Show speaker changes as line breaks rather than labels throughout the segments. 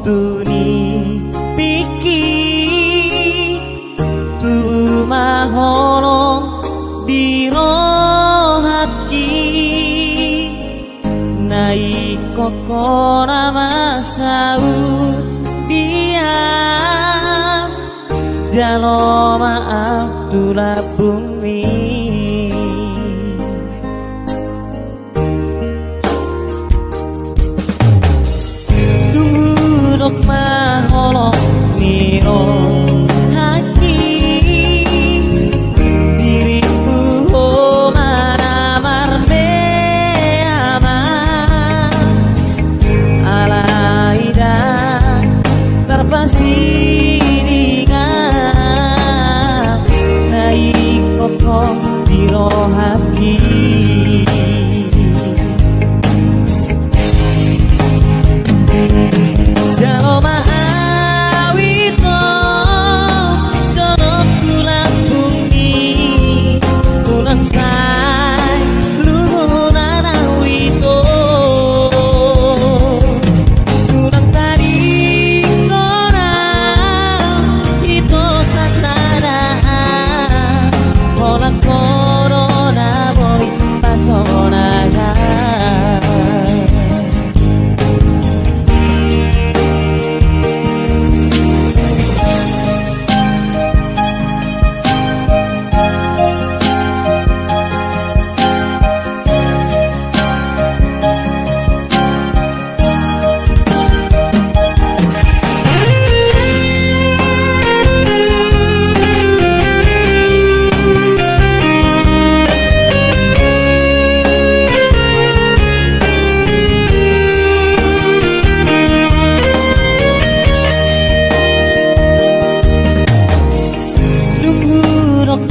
Tuni piki tu mahorong biro haki naik kokora masau diam Jalo maaf tulambungmi maholo miro hati diriku mana marbe aman alaida terpasiringan naik koko biro hati Jalo mahawito JONOK tulambungmi kunang say luhunan awito kunang tadi korang ito sastaraan kolang corona boy pasonahan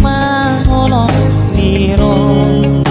maholo miro